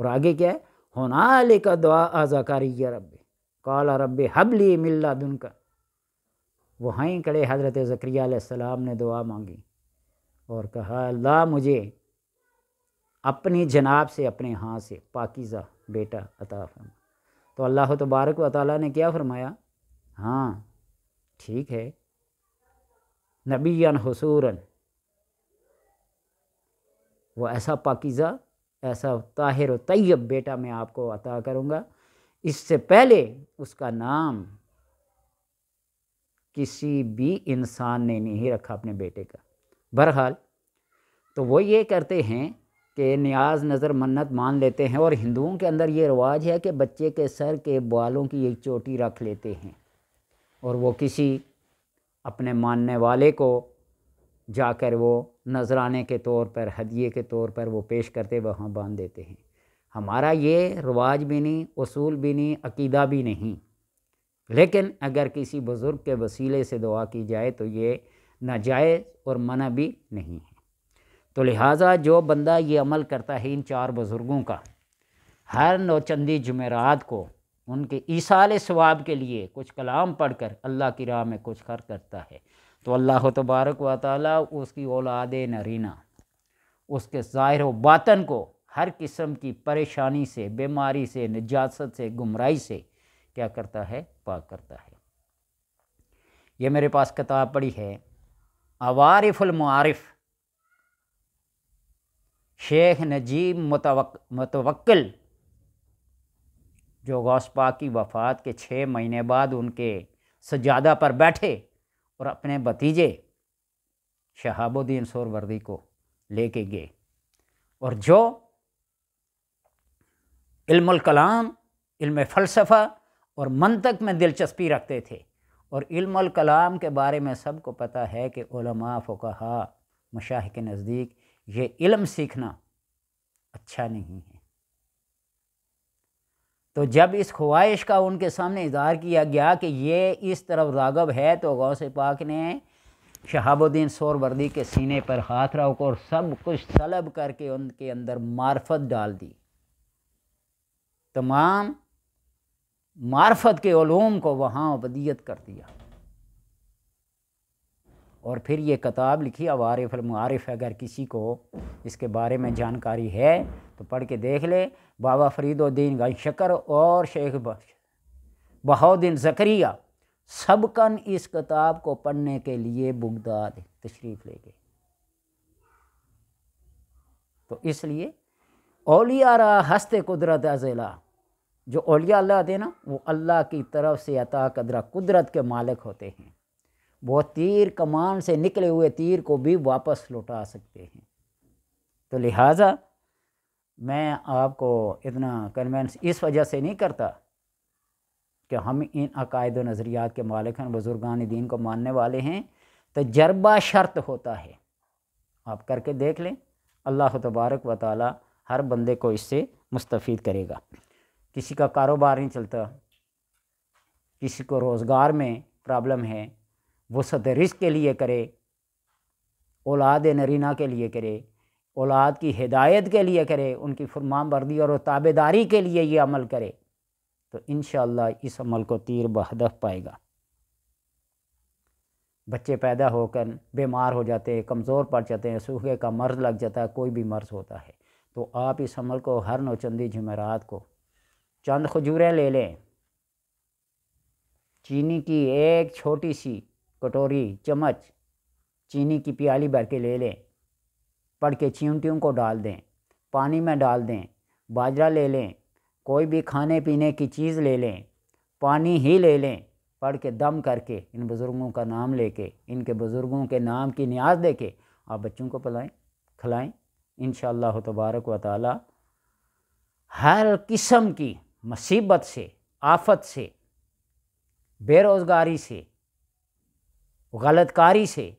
اور آگے کیا ہے، ہنالک دعا زکریا رب قال رب ہب لی من لدنک، وہیں کھڑے حضرت زکریا علیہ السلام نے دعا مانگی اور کہا اللہ مجھے اپنی جناب سے، اپنے ہاتھ سے پاکیزہ بیٹا عطا فرما۔ تو اللہ تبارک و تعالیٰ نے کیا فرمایا، ہاں ٹھیک ہے، نبیًا حصوراً، وہ ایسا پاکیزہ، ایسا طاہر و طیب بیٹا میں آپ کو عطا کروں گا، اس سے پہلے اس کا نام کسی بھی انسان نے نہیں رکھا اپنے بیٹے کا۔ بہرحال تو وہ یہ کرتے ہیں کہ نیاز نظر منت مان لیتے ہیں، اور ہندوؤں کے اندر یہ رواج ہے کہ بچے کے سر کے بالوں کی ایک چوٹی رکھ لیتے ہیں، اور وہ کسی اپنے ماننے والے کو جا کر وہ نذرانے کے طور پر، ہدیے کے طور پر وہ پیش کرتے، وہاں باندھ دیتے ہیں۔ ہمارا یہ رواج بھی نہیں، اصول بھی نہیں، عقیدہ بھی نہیں، لیکن اگر کسی بزرگ کے وسیلے سے دعا کی جائے تو یہ ناجائز اور منع بھی نہیں ہے۔ تو لہٰذا جو بندہ یہ عمل کرتا ہے ان 4 بزرگوں کا، ہر نوچندی جمعرات کو ان کے ایصال ثواب کے لیے کچھ کلام پڑھ کر اللہ کی راہ میں کچھ خرچ کرتا ہے، تو اللہ تبارک و تعالیٰ اس کی اولاد نرینہ، اس کے ظاہر و باطن کو ہر قسم کی پریشانی سے، بیماری سے، نجاست سے، گمراہی سے کیا کرتا ہے، پاک کرتا ہے۔ یہ میرے پاس کتاب پڑھی ہے عوارف المعارف، شیخ نجیب متوکل، جو غوث پاک کی وفات کے 6 مہینے بعد ان کے سجادہ پر بیٹھے اور اپنے بھتیجے شہاب الدین سہروردی کو لے کے گئے، اور جو علم الکلام، علم فلسفہ اور منطق میں دلچسپی رکھتے تھے، اور علم الکلام کے بارے میں سب کو پتہ ہے کہ علماء، فقہاء، مشائخ کے نزدیک یہ علم سیکھنا اچھا نہیں ہے۔ تو جب اس خواہش کا ان کے سامنے اظہار کیا گیا کہ یہ اس طرف راغب ہے، تو غوث پاک نے شہاب الدین سہروردی کے سینے پر ہاتھ رکھ اور سب کچھ طلب کر کے ان کے اندر معرفت ڈال دی، تمام معرفت کے علوم کو وہاں ابدیت کر دیا، اور پھر یہ کتاب لکھی عوارف المعارف۔ اگر کسی کو اس کے بارے میں جانکاری ہے تو پڑھ کے دیکھ لے۔ بابا فرید الدین گنج شکر اور شیخ بہاؤالدین زکریہ سبقاً اس کتاب کو پڑھنے کے لیے بغداد تشریف لے گئے۔ تو اس لیے اولیاء را ہست قدرت ازلا، جو اولیاء اللہ آتے ہیں نا، وہ اللہ کی طرف سے عطا قدرہ قدرت کے مالک ہوتے ہیں، وہ تیر کمان سے نکلے ہوئے تیر کو بھی واپس لوٹا سکتے ہیں۔ تو لہٰذا میں آپ کو اتنا کنوینس اس وجہ سے نہیں کرتا کہ ہم ان عقائد و نظریات کے مالک ہیں، بزرگان دین کو ماننے والے ہیں، تجربہ شرط ہوتا ہے، آپ کر کے دیکھ لیں، اللہ تبارک و تعالی ہر بندے کو اس سے مستفید کرے گا۔ کسی کا کاروبار نہیں چلتا، کسی کو روزگار میں پرابلم ہے، وسعت رزق کے لیے کرے، اولاد نرینہ کے لیے کرے، اولاد کی ہدایت کے لیے کرے، ان کی فرمان بردی اور تابع داری کے لیے یہ عمل کرے، تو انشاءاللہ اس عمل کو تیر بہدف پائے گا۔ بچے پیدا ہو کر بیمار ہو جاتے ہیں، کمزور پڑ جاتے ہیں، سوکھے کا مرض لگ جاتا ہے، کوئی بھی مرض ہوتا ہے، تو آپ اس عمل کو ہر نوچندی جمعرات کو چند کھجوریں لے لیں، چینی کی ایک چھوٹی سی کٹوری، چمچ چینی کی پیالی بھر کے لے لیں، پڑھ کے چیونٹیوں کو ڈال دیں، پانی میں ڈال دیں، باجرہ لے لیں، کوئی بھی کھانے پینے کی چیز لے لیں، پانی ہی لے لیں، پڑھ کے دم کر کے ان بزرگوں کا نام لے کے، ان کے بزرگوں کے نام کی نیاز دے کے آپ بچوں کو پلائیں، کھلائیں، انشاءاللہ تبارک و تعالی ہر قسم کی مصیبت سے، آفت سے، بے روزگاری سے، غلط کاری سے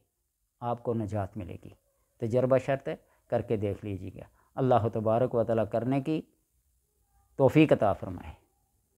آپ کو نجات ملے گی۔ تجربہ شرط ہے، کر کے دیکھ لیجیے گا۔ اللہ تبارک و تعالی کرنے کی توفیق عطا فرمائے۔